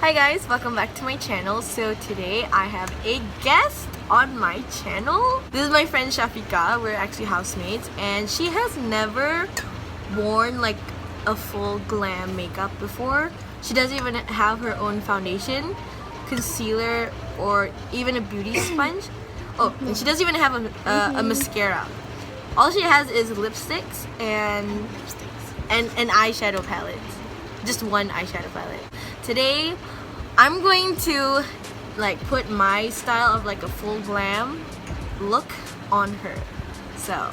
Hi guys, welcome back to my channel. So today I have a guest on my channel. This is my friend Syafiqah. We're actually housemates and she has never worn like a full glam makeup before. She doesn't even have her own foundation, concealer, or even a beauty sponge. Oh, and she doesn't even have a mascara. All she has is lipsticks and an eyeshadow palette. Just one eyeshadow palette. Today, I'm going to like put my style of like a full glam look on her. So,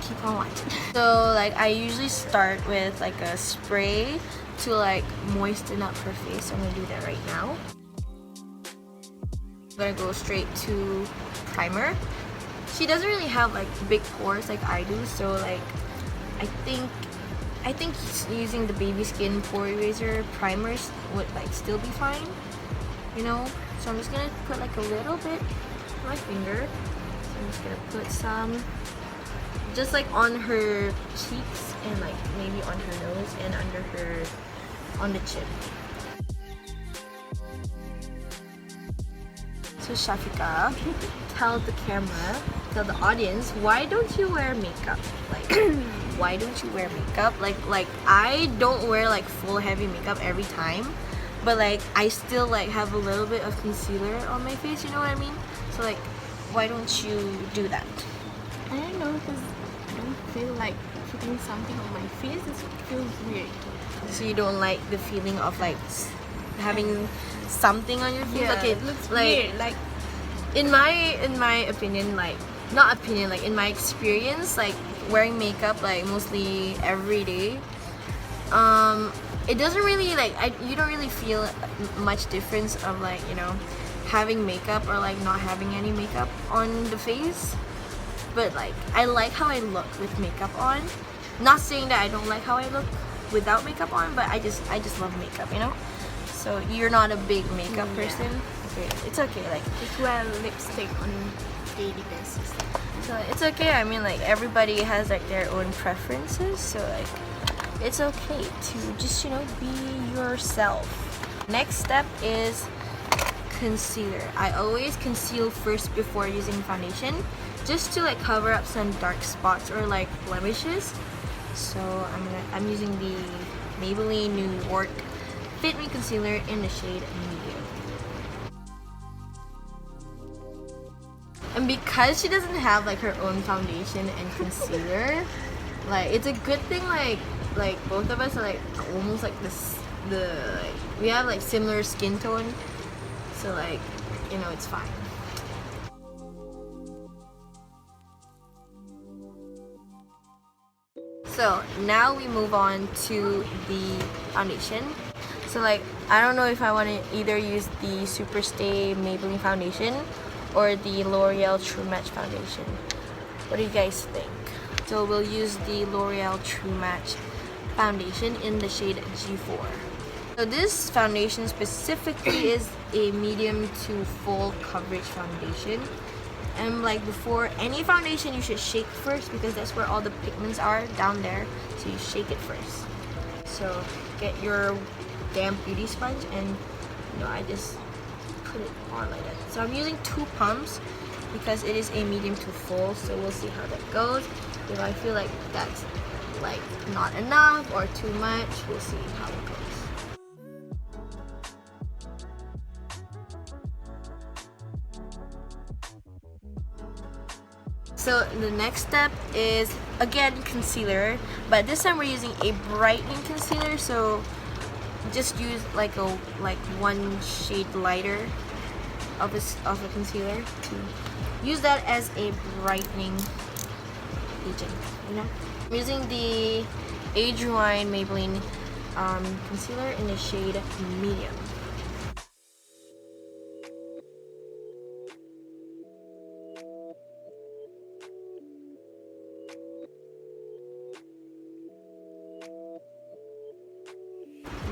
keep on watching. So like I usually start with like a spray to like moisten up her face. So I'm gonna do that right now. I'm gonna go straight to primer. She doesn't really have like big pores like I do, so like I think using the baby skin pore eraser primers would like still be fine, you know. So I'm just gonna put like a little bit on my finger. So I'm just gonna put some just like on her cheeks and like maybe on her nose and under her on the chin. So Syafiqah, tell the audience, why don't you wear makeup? Like why don't you wear makeup? Like I don't wear like full heavy makeup every time, but like I still like have a little bit of concealer on my face, you know what I mean? So like why don't you do that? I don't know, because I don't feel like putting something on my face. It feels weird. So you don't like the feeling of like having something on your face? Yeah, Okay, it looks like weird. Like in my opinion, like not opinion, like in my experience, like wearing makeup like mostly every day, it doesn't really like you don't really feel much difference of like, you know, having makeup or like not having any makeup on the face. But like I like how I look with makeup on. Not saying that I don't like how I look without makeup on, but I just love makeup, you know. So you're not a big makeup person. Okay, it's okay. Like just wear lipstick on daily basis. so it's okay. I mean, like everybody has like their own preferences, so like it's okay to just, you know, be yourself. Next step is concealer. I always conceal first before using foundation, just to like cover up some dark spots or like blemishes. So I'm using the Maybelline New York Fit Me Concealer in the shade medium. And because she doesn't have like her own foundation and concealer, like it's a good thing like both of us are like almost like we have like similar skin tone, so like, you know, it's fine. So now we move on to the foundation. So like I don't know if I want to either use the Superstay Maybelline foundation or the L'Oreal True Match foundation. What do you guys think? So we'll use the L'Oreal True Match foundation in the shade G4. So this foundation specifically is a medium to full coverage foundation. And like before any foundation, you should shake first because that's where all the pigments are, down there. So you shake it first. So get your damp beauty sponge and, you know, I just put it on like that. So I'm using 2 pumps because it is a medium to full, so we'll see how that goes. If I feel like that's like not enough or too much, we'll see how it goes. So the next step is again concealer, but this time we're using a brightening concealer, so just use like one shade lighter of a concealer to use that as a brightening agent, you know. I'm using the Age Rewind Maybelline concealer in the shade medium.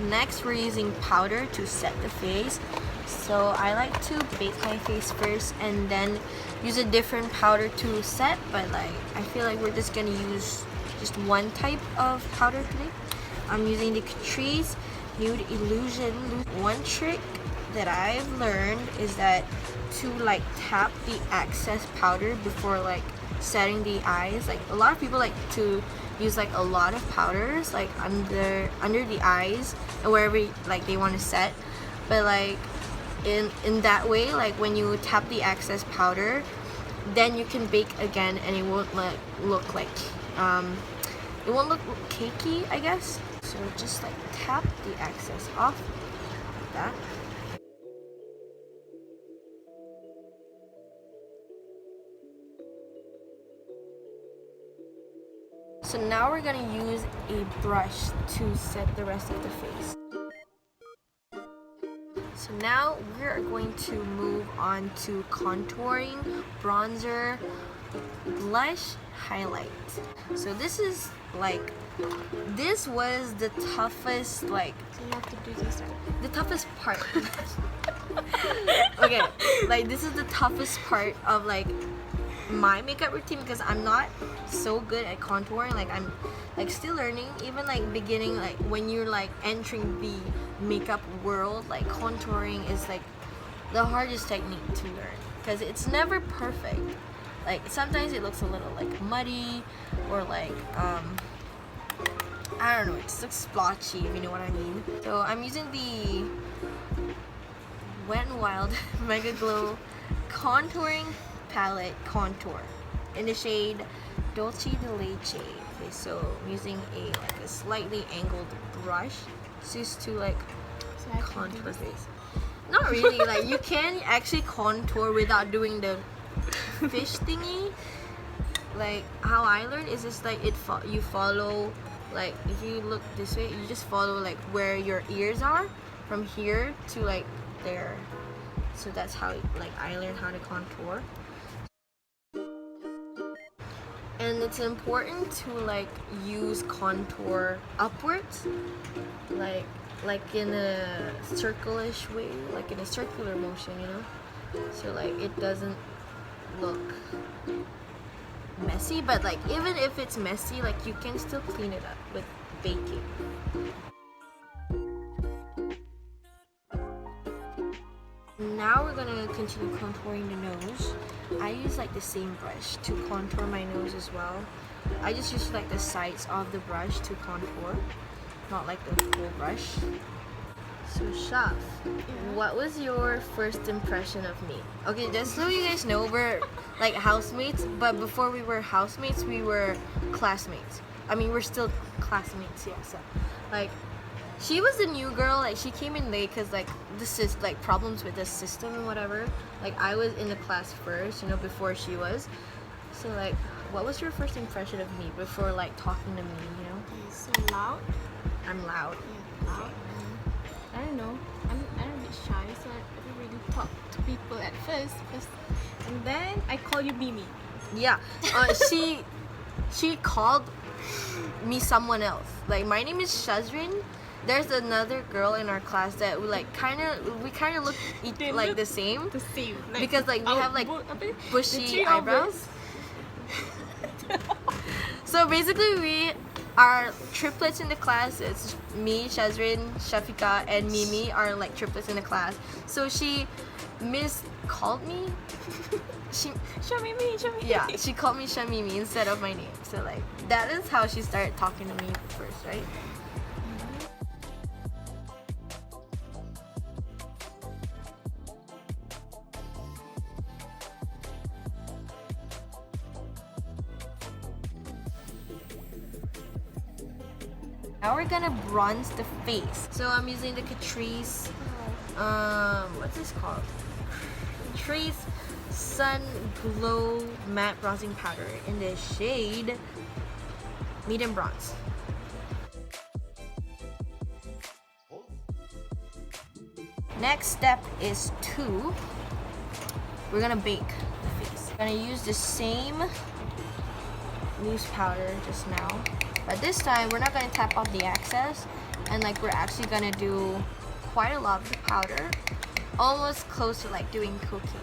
Next, we're using powder to set the face. So I like to bake my face first and then use a different powder to set, but like I feel like we're just gonna use just one type of powder today. I'm using the Catrice nude illusion. One trick that I've learned is that to like tap the excess powder before like setting the eyes. Like a lot of people like to use like a lot of powders like under the eyes and wherever like they want to set, but like in that way, like when you tap the excess powder, then you can bake again and it won't look like it won't look cakey, I guess. So just like tap the excess off like that. So now we're gonna use a brush to set the rest of the face. So now we're going to move on to contouring, bronzer, blush, highlight. So this was the toughest, like, So you have to do this, right? the toughest part. Okay, like this is the toughest part of like my makeup routine because I'm not so good at contouring. Like I'm like still learning, even like beginning, like when you're like entering the makeup world, like contouring is like the hardest technique to learn because it's never perfect. Like sometimes it looks a little like muddy or like I don't know, it just looks splotchy, if you know what I mean. So I'm using the Wet n Wild Mega Glow Contouring Palette Contour in the shade Dolce de Leche. Okay, so I'm using a slightly angled brush just to like So I have to do contour this. face. Not really, like you can actually contour without doing the fish thingy. Like how I learned is just like you follow, like if you look this way, you just follow like where your ears are from here to like there. So that's how like I learned how to contour. And it's important to like use contour upwards, like in a circle-ish way, like in a circular motion, you know. So like it doesn't look messy, but like even if it's messy, like you can still clean it up with baking. Now we're gonna continue contouring the nose. I use like the same brush to contour my nose as well. I just use like the sides of the brush to contour, not like the whole brush. So Shaf, what was your first impression of me? Okay, just so you guys know, we're like housemates, but before we were housemates, we were classmates. I mean, we're still classmates, yeah. So, like, she was the new girl. Like, she came in late because like this is like problems with the system and whatever. Like, I was in the class first, you know, before she was. So, like, what was your first impression of me before like talking to me? You know, You're so loud. I'm loud. Yeah, loud. I don't know. I'm a bit shy, so I don't really talk to people at first. And then I call you Mimi. Yeah, she called me someone else. Like my name is Shazrin. There's another girl in our class that we kind of look They like look the same The same. Like, because like we our have like the bushy three of eyebrows. us. So basically we are triplets in the class. It's me, Shazrin, Syafiqah, and Mimi are like triplets in the class. So she called me. Shamimi. Yeah, she called me Shamimi instead of my name. So like that is how she started talking to me first, right? Now we're gonna bronze the face. So I'm using the Catrice, what's this called? Catrice Sun Glow Matte Bronzing Powder in the shade Medium Bronze. Next step is we're gonna bake the face. We're gonna use the same loose powder just now. But this time, we're not going to tap off the excess, and like we're actually going to do quite a lot of the powder, almost close to like doing cocaine.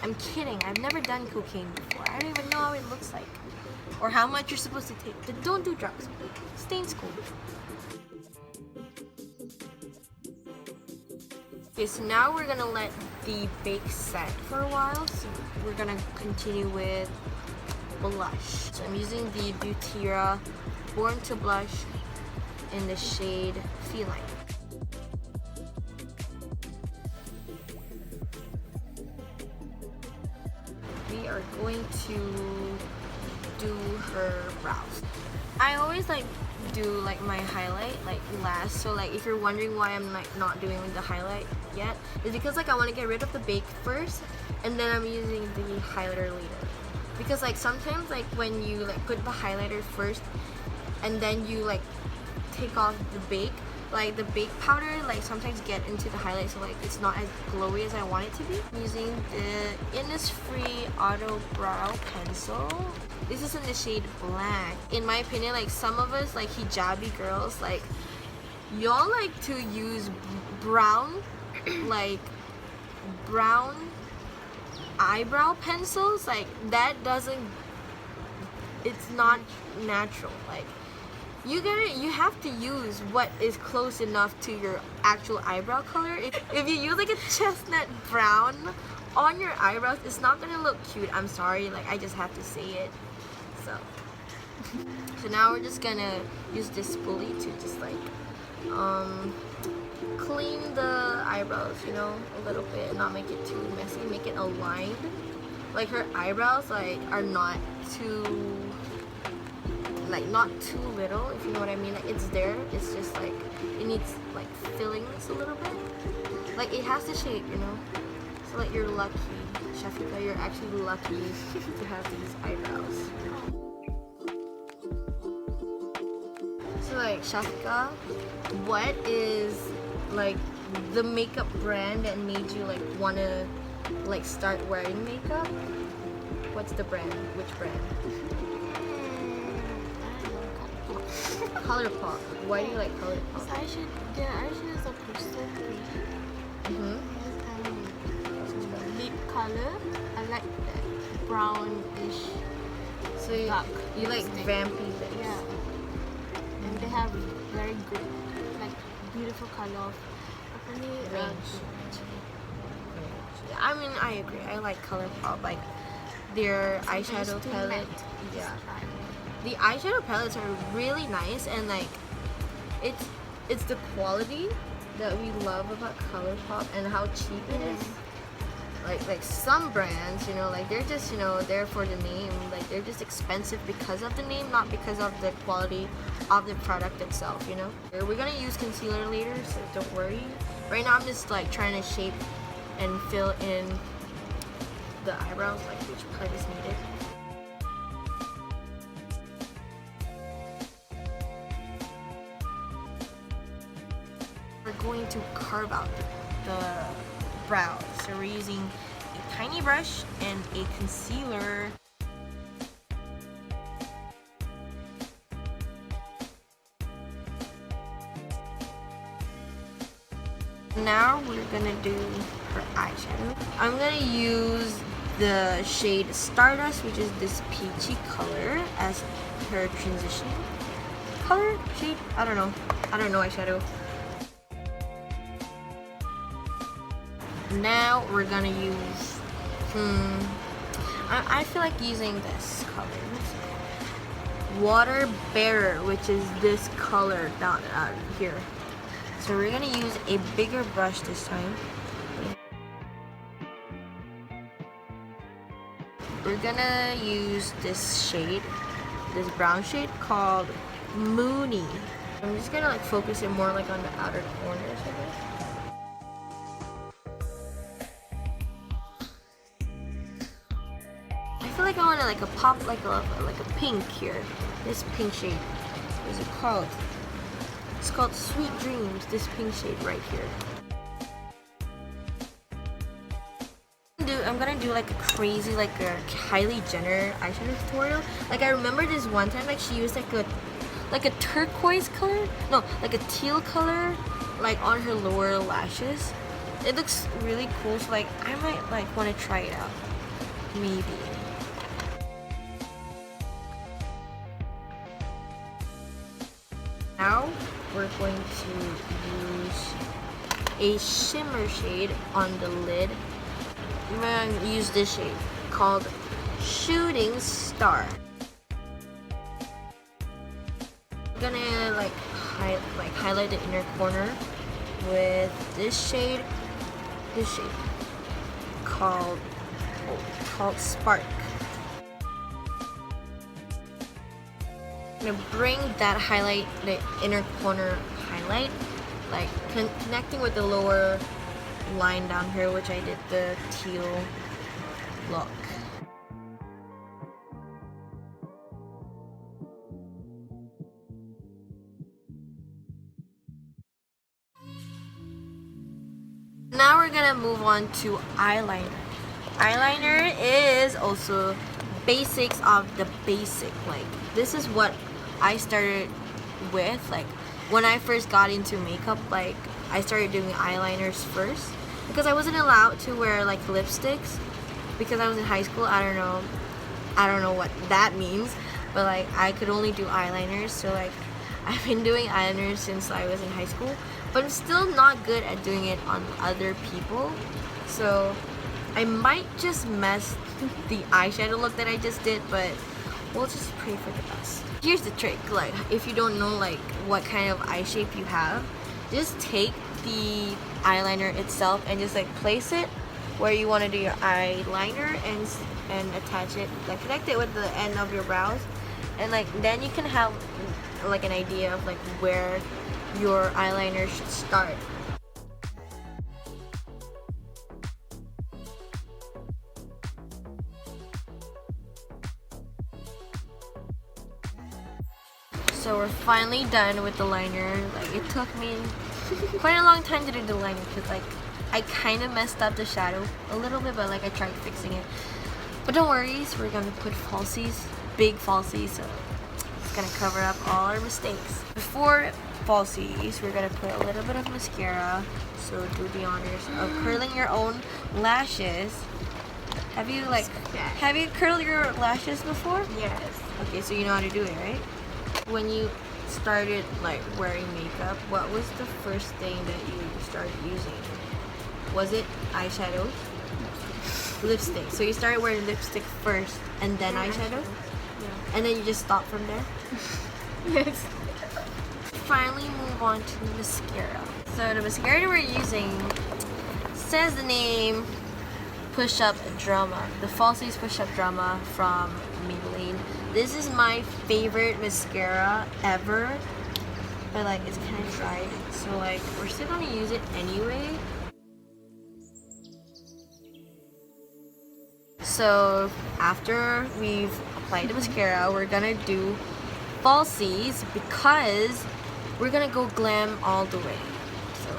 I'm kidding, I've never done cocaine before. I don't even know how it looks like, or how much you're supposed to take. Don't do drugs, stay in school. Okay, so now we're gonna let the bake set for a while. So we're gonna continue with blush. So I'm using the Butera Born to Blush in the shade Feline. We are going to do her brows. I always like do like my highlight like last, so like if you're wondering why I'm like not doing the highlight yet, it's because like I want to get rid of the bake first and then I'm using the highlighter later. Because like sometimes like when you like put the highlighter first and then you like take off the bake, like the bake powder like sometimes get into the highlight, so like it's not as glowy as I want it to be. I'm using the Innisfree Auto Brow Pencil. This is in the shade Black. In my opinion, like some of us like hijabi girls, like y'all like to use brown like brown eyebrow pencils. Like that doesn't, it's not natural. Like you have to use what is close enough to your actual eyebrow color. If you use like a chestnut brown on your eyebrows, it's not gonna look cute. I'm sorry, like I just have to say it. So now we're just gonna use this spoolie to just like clean the eyebrows, you know, a little bit and not make it too messy, make it aligned. Like her eyebrows like are not too little, if you know what I mean. Like it's there, it's just like it needs like fillings a little bit. Like it has the shape, you know. So like you're lucky, Syafiqah, you're actually lucky to have these eyebrows. So like Syafiqah, what is like the makeup brand that made you like wanna like start wearing makeup? What's the brand? Which brand? ColourPop. Why do you like ColourPop? The eyeshadows are so pretty. Lip color, I like that brownish. So you like vampy lips? Yeah. And they have very good, like beautiful color of range. Yeah, I mean I agree. I like ColourPop. Like their eyeshadow palette. Yeah. The eyeshadow palettes are really nice, and like it's the quality that we love about ColourPop and how cheap it is. Like some brands, you know, like they're just, you know, there for the name. Like they're just expensive because of the name, not because of the quality of the product itself, you know. We're gonna use concealer later, so don't worry. Right now I'm just like trying to shape and fill in the eyebrows, like which part is needed. We're going to carve out the brows. So we're using a tiny brush and a concealer. Now we're gonna do her eyeshadow. I'm gonna use the shade Stardust, which is this peachy color, as her transition color shade. I don't know eyeshadow. Now we're gonna use I feel like using this color, Water Bearer, which is this color down here. So we're gonna use a bigger brush this time. We're gonna use this shade, this brown shade called Moony. I'm just gonna like focus it more like on the outer corners of it. I feel like I want to like a pop, like a pink here. This pink shade. What is it called? It's called Sweet Dreams. This pink shade right here. I'm gonna do like a crazy, like a Kylie Jenner eyeshadow tutorial. Like I remember this one time, like she used like a turquoise color, no, like a teal color, like on her lower lashes. It looks really cool. So like I might like want to try it out, maybe. Now we're going to use a shimmer shade on the lid. I'm gonna use this shade called Shooting Star. I'm gonna highlight the inner corner with this shade called Spark. I'm gonna bring that highlight, the inner corner highlight, like connecting with the lower line down here, which I did the teal look. Now we're gonna move on to eyeliner. Eyeliner is also basics of the basic. Like, this is what I started with. Like, when I first got into makeup, like, I started doing eyeliners first because I wasn't allowed to wear like lipsticks because I was in high school. I don't know what that means, but like I could only do eyeliners. So like I've been doing eyeliners since I was in high school, but I'm still not good at doing it on other people. So I might just mess the eyeshadow look that I just did, but we'll just pray for the best. Here's the trick, like if you don't know like what kind of eye shape you have, just take the eyeliner itself and just like place it where you want to do your eyeliner and attach it, like connect it with the end of your brows, and like then you can have like an idea of like where your eyeliner should start. So we're finally done with the liner. Like, it took me quite a long time to do the liner because like I kind of messed up the shadow a little bit, but like I tried fixing it. But don't worry, so we're gonna put falsies, big falsies, so it's gonna cover up all our mistakes. Before falsies, we're gonna put a little bit of mascara. So do the honors of curling your own lashes. Have you curled your lashes before? Yes. Okay, so you know how to do it, right? When you started like wearing makeup, what was the first thing that you started using? Was it eyeshadow? Lipstick. So you started wearing lipstick first and then eyeshadow? Yeah. And then you just stopped from there? Yes. Finally move on to mascara. So the mascara that we're using says the name Push Up Drama. The Falsies Push Up Drama from Maybelline. This is my favorite mascara ever, but like it's kind of dried, so like we're still gonna use it anyway. So after we've applied the mascara, we're gonna do falsies because we're gonna go glam all the way. So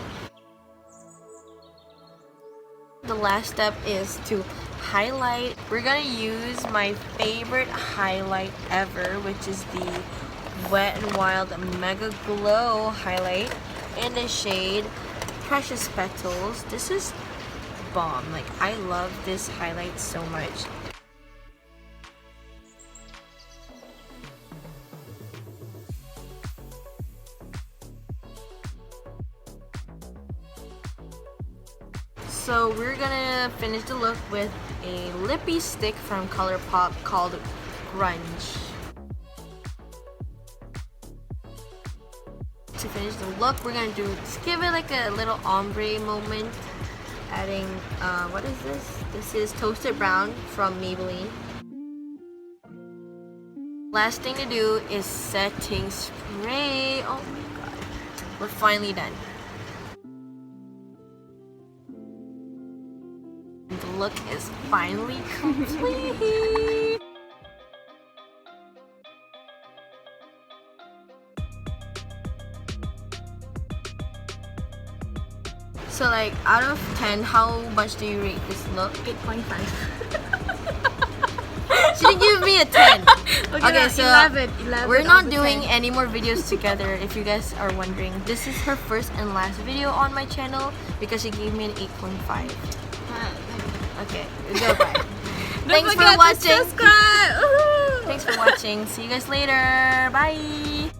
the last step is to highlight. We're gonna use my favorite highlight ever, which is the Wet n Wild Mega Glow highlight in the shade Precious Petals. This is bomb. Like, I love this highlight so much. So we're gonna finish the look with a lippy stick from ColourPop called Grunge. To finish the look, we're gonna just give it like a little ombre moment, adding what is this? This is Toasted Brown from Maybelline. Last thing to do is setting spray. Oh my god, we're finally done. The look is finally complete. So like out of 10, how much do you rate this look? 8.5. She didn't give me a 10. Okay, so 11 we're not doing any more videos together, if you guys are wondering. This is her first and last video on my channel because she gave me an 8.5. Okay, goodbye. Thanks for watching. Subscribe. Thanks for watching. See you guys later. Bye.